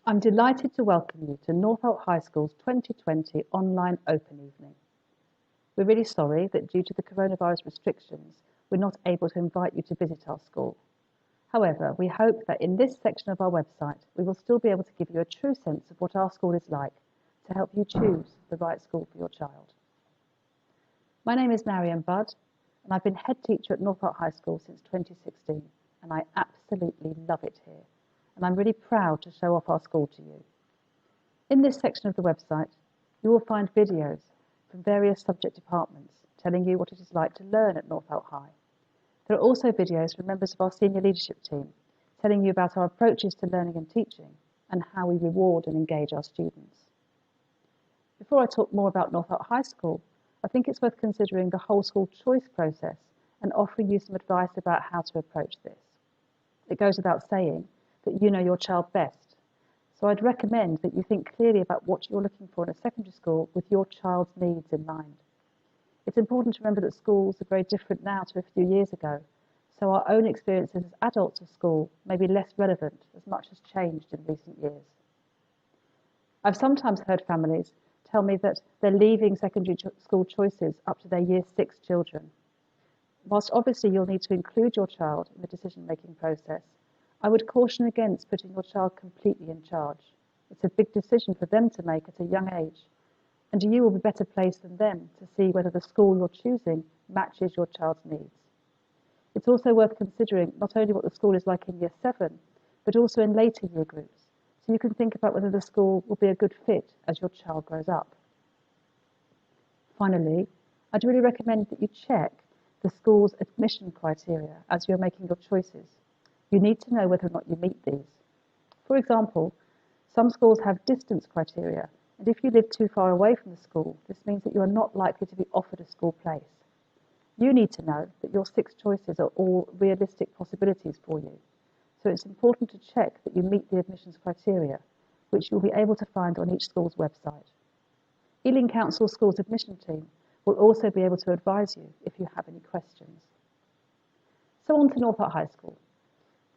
I'm delighted to welcome you to Northolt High School's 2020 online open evening. We're really sorry that due to the coronavirus restrictions, we're not able to invite you to visit our school. However, we hope that in this section of our website, we will still be able to give you a true sense of what our school is like to help you choose the right school for your child. My name is Marianne Budd, and I've been head teacher at Northolt High School since 2016, and I absolutely love it here. And I'm really proud to show off our school to you. In this section of the website, you will find videos from various subject departments telling you what it is like to learn at Northolt High. There are also videos from members of our senior leadership team telling you about our approaches to learning and teaching and how we reward and engage our students. Before I talk more about Northolt High School, I think it's worth considering the whole school choice process and offering you some advice about how to approach this. It goes without saying that you know your child best. So I'd recommend that you think clearly about what you're looking for in a secondary school with your child's needs in mind. It's important to remember that schools are very different now to a few years ago, so our own experiences as adults of school may be less relevant as much has changed in recent years. I've sometimes heard families tell me that they're leaving secondary school choices up to their Year 6 children. Whilst obviously you'll need to include your child in the decision-making process, I would caution against putting your child completely in charge. It's a big decision for them to make at a young age, and you will be better placed than them to see whether the school you're choosing matches your child's needs. It's also worth considering not only what the school is like in Year 7, but also in later year groups, so you can think about whether the school will be a good fit as your child grows up. Finally, I'd really recommend that you check the school's admission criteria as you're making your choices. You need to know whether or not you meet these. For example, some schools have distance criteria, and if you live too far away from the school, this means that you are not likely to be offered a school place. You need to know that your 6 choices are all realistic possibilities for you, so it's important to check that you meet the admissions criteria, which you'll be able to find on each school's website. Ealing Council Schools Admission Team will also be able to advise you if you have any questions. So on to Northolt High School.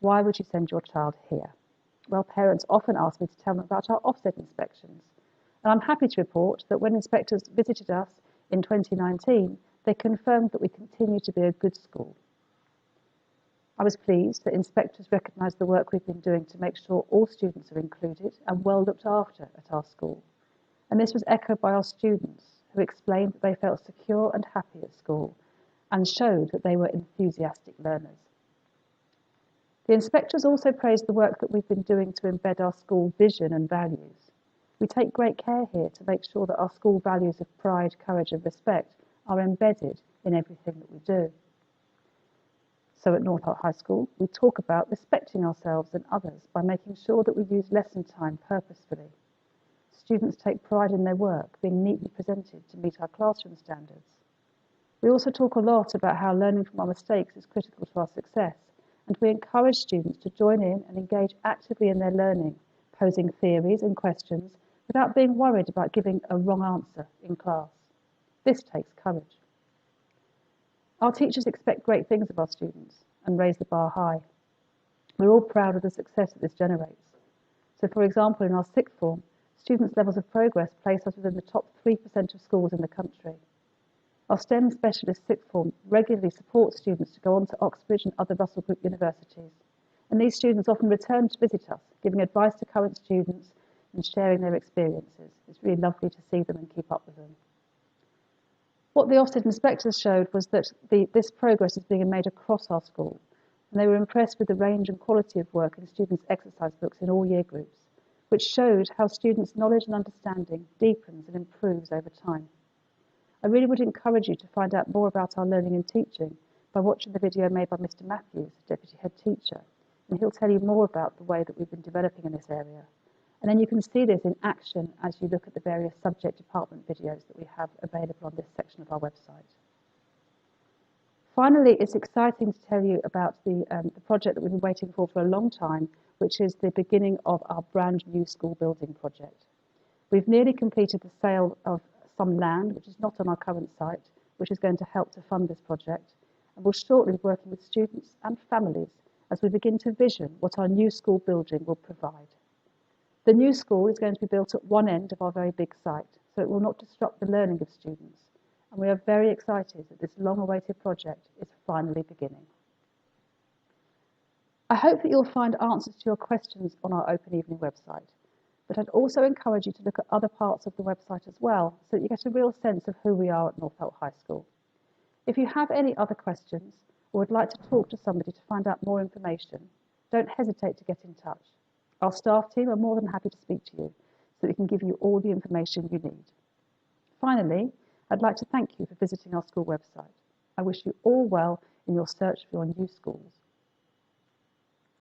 Why would you send your child here? Well, parents often ask me to tell them about our Ofsted inspections. And I'm happy to report that when inspectors visited us in 2019, they confirmed that we continue to be a good school. I was pleased that inspectors recognised the work we've been doing to make sure all students are included and well looked after at our school. And this was echoed by our students, who explained that they felt secure and happy at school and showed that they were enthusiastic learners. The inspectors also praised the work that we've been doing to embed our school vision and values. We take great care here to make sure that our school values of pride, courage and respect are embedded in everything that we do. So at Northolt High School, we talk about respecting ourselves and others by making sure that we use lesson time purposefully. Students take pride in their work being neatly presented to meet our classroom standards. We also talk a lot about how learning from our mistakes is critical to our success, and we encourage students to join in and engage actively in their learning, posing theories and questions without being worried about giving a wrong answer in class. This takes courage. Our teachers expect great things of our students and raise the bar high. We're all proud of the success that this generates. So, for example, in our sixth form, students' levels of progress place us within the top 3% of schools in the country. Our STEM specialist sixth form regularly supports students to go on to Oxbridge and other Russell Group universities. And these students often return to visit us, giving advice to current students and sharing their experiences. It's really lovely to see them and keep up with them. What the Ofsted inspectors showed was that this progress is being made across our school, and they were impressed with the range and quality of work in students' exercise books in all year groups, which showed how students' knowledge and understanding deepens and improves over time. I really would encourage you to find out more about our learning and teaching by watching the video made by Mr. Matthews, Deputy Head Teacher, and he'll tell you more about the way that we've been developing in this area. And then you can see this in action as you look at the various subject department videos that we have available on this section of our website. Finally, it's exciting to tell you about the project that we've been waiting for a long time, which is the beginning of our brand new school building project. We've nearly completed the sale of some land, which is not on our current site, which is going to help to fund this project, and we'll shortly be working with students and families as we begin to vision what our new school building will provide. The new school is going to be built at one end of our very big site, so it will not disrupt the learning of students. And we are very excited that this long-awaited project is finally beginning. I hope that you'll find answers to your questions on our Open Evening website, but I'd also encourage you to look at other parts of the website as well, so that you get a real sense of who we are at Northolt High School. If you have any other questions or would like to talk to somebody to find out more information, don't hesitate to get in touch. Our staff team are more than happy to speak to you so that we can give you all the information you need. Finally, I'd like to thank you for visiting our school website. I wish you all well in your search for your new schools.